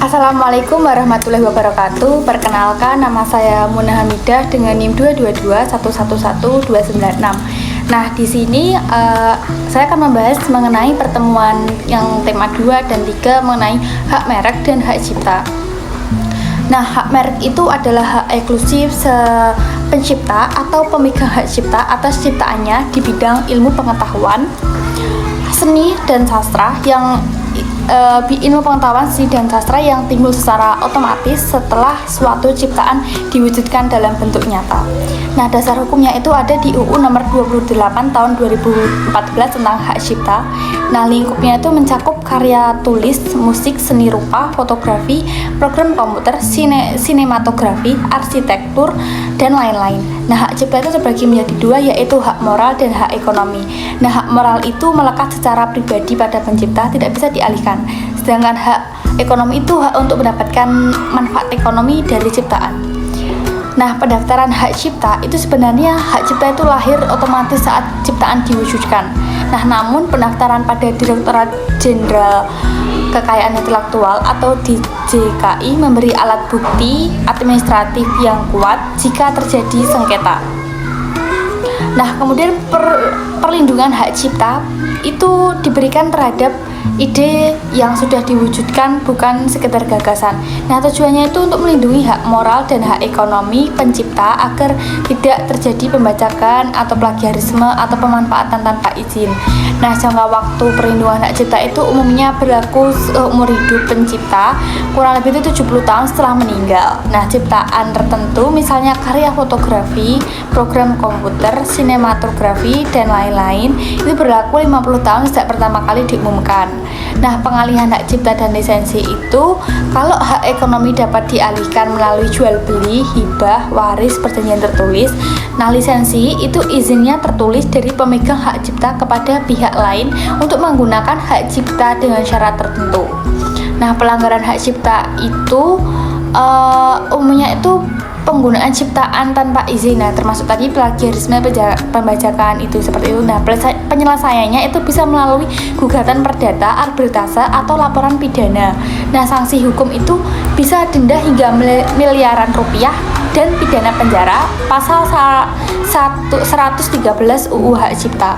Assalamualaikum warahmatullahi wabarakatuh. Perkenalkan, nama saya Muna Hamidah dengan NIM 222111296. Nah, di sini saya akan membahas mengenai pertemuan yang tema 2 dan 3 mengenai hak merek dan hak cipta. Nah, hak merek itu adalah hak eksklusif pencipta atau pemegang hak cipta atas ciptaannya di bidang ilmu pengetahuan, seni dan sastra yang ilmu pengetahuan seni dan sastra yang timbul secara otomatis setelah suatu ciptaan diwujudkan dalam bentuk nyata. Nah, dasar hukumnya itu ada di UU nomor 28 tahun 2014 tentang hak cipta. Nah, lingkupnya itu mencakup karya tulis, musik, seni rupa, fotografi, program komputer, sinematografi, arsitektur, dan lain-lain. Nah, hak cipta itu terbagi menjadi dua, yaitu hak moral dan hak ekonomi. Nah, hak moral itu melekat secara pribadi pada pencipta, tidak bisa dialihkan. Sedangkan hak ekonomi itu hak untuk mendapatkan manfaat ekonomi dari ciptaan. Nah, pendaftaran hak cipta itu sebenarnya hak cipta itu lahir otomatis saat ciptaan diwujudkan. Nah, namun pendaftaran pada Direktorat Jenderal Kekayaan Intelektual atau DJKI memberi alat bukti administratif yang kuat jika terjadi sengketa. Nah, kemudian perlindungan hak cipta itu diberikan terhadap ide yang sudah diwujudkan, bukan sekedar gagasan. Nah, tujuannya itu untuk melindungi hak moral dan hak ekonomi pencipta agar tidak terjadi pembajakan atau plagiarisme atau pemanfaatan tanpa izin. Nah, jangka waktu perlindungan hak cipta itu umumnya berlaku seumur hidup pencipta, kurang lebih itu 70 tahun setelah meninggal. Nah, ciptaan tertentu misalnya karya fotografi, program komputer, sinematografi, dan lain-lain itu berlaku 50 tahun sejak pertama kali diumumkan. Nah, pengalihan hak cipta dan lisensi itu kalau hak ekonomi dapat dialihkan melalui jual beli, hibah, waris, perjanjian tertulis. Nah, lisensi itu izinnya tertulis dari pemegang hak cipta kepada pihak lain untuk menggunakan hak cipta dengan syarat tertentu. Nah, pelanggaran hak cipta itu umumnya itu penggunaan ciptaan tanpa izin. Nah, termasuk tadi plagiarisme, pembajakan itu seperti itu. Nah, penyelesaiannya itu bisa melalui gugatan perdata, arbitrase, atau laporan pidana. Nah, sanksi hukum itu bisa denda hingga miliaran rupiah dan pidana penjara pasal 113 UU Hak Cipta.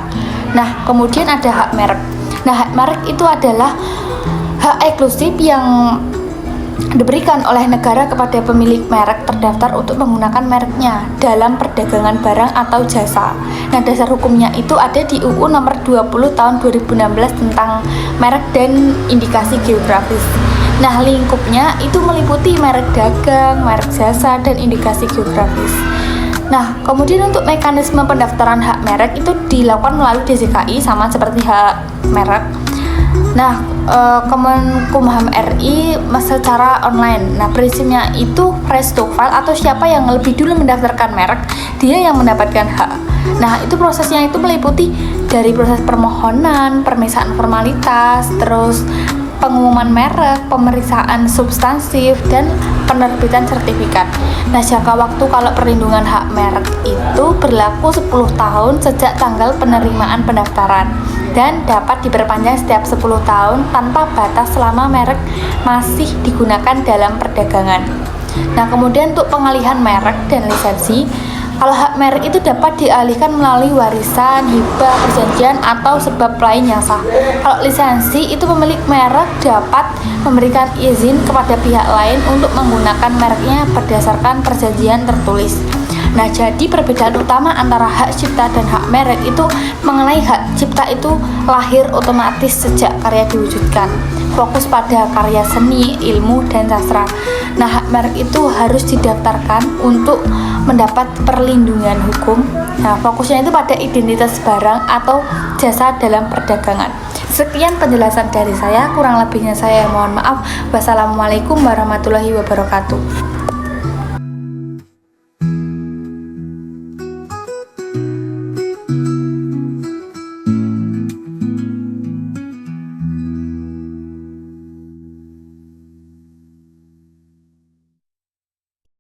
Nah, kemudian ada hak merek. Nah, hak merek itu adalah hak eksklusif yang diberikan oleh negara kepada pemilik merek terdaftar untuk menggunakan mereknya dalam perdagangan barang atau jasa. Nah, dasar hukumnya itu ada di UU nomor 20 tahun 2016 tentang merek dan indikasi geografis. Nah, lingkupnya itu meliputi merek dagang, merek jasa, dan indikasi geografis. Nah, kemudian untuk mekanisme pendaftaran hak merek itu dilakukan melalui DJKI sama seperti hak merek. Nah, Kemenkumham RI secara online. Nah, prinsipnya itu first to file atau siapa yang lebih dulu mendaftarkan merek, dia yang mendapatkan hak. Nah, itu prosesnya itu meliputi dari proses permohonan, pemeriksaan formalitas, terus pengumuman merek, pemeriksaan substansif, dan penerbitan sertifikat. Nah, jangka waktu kalau perlindungan hak merek itu berlaku 10 tahun sejak tanggal penerimaan pendaftaran dan dapat diperpanjang setiap 10 tahun tanpa batas selama merek masih digunakan dalam perdagangan. Nah, kemudian untuk pengalihan merek dan lisensi, kalau hak merek itu dapat dialihkan melalui warisan, hibah, perjanjian, atau sebab lain yang sah. Kalau lisensi itu pemilik merek dapat memberikan izin kepada pihak lain untuk menggunakan mereknya berdasarkan perjanjian tertulis. Nah, jadi perbedaan utama antara hak cipta dan hak merek itu mengenai hak cipta itu lahir otomatis sejak karya diwujudkan, fokus pada karya seni, ilmu, dan sastra. Nah, hak merek itu harus didaftarkan untuk mendapat perlindungan hukum. Nah, fokusnya itu pada identitas barang atau jasa dalam perdagangan. Sekian penjelasan dari saya, kurang lebihnya saya mohon maaf. Wassalamualaikum warahmatullahi wabarakatuh.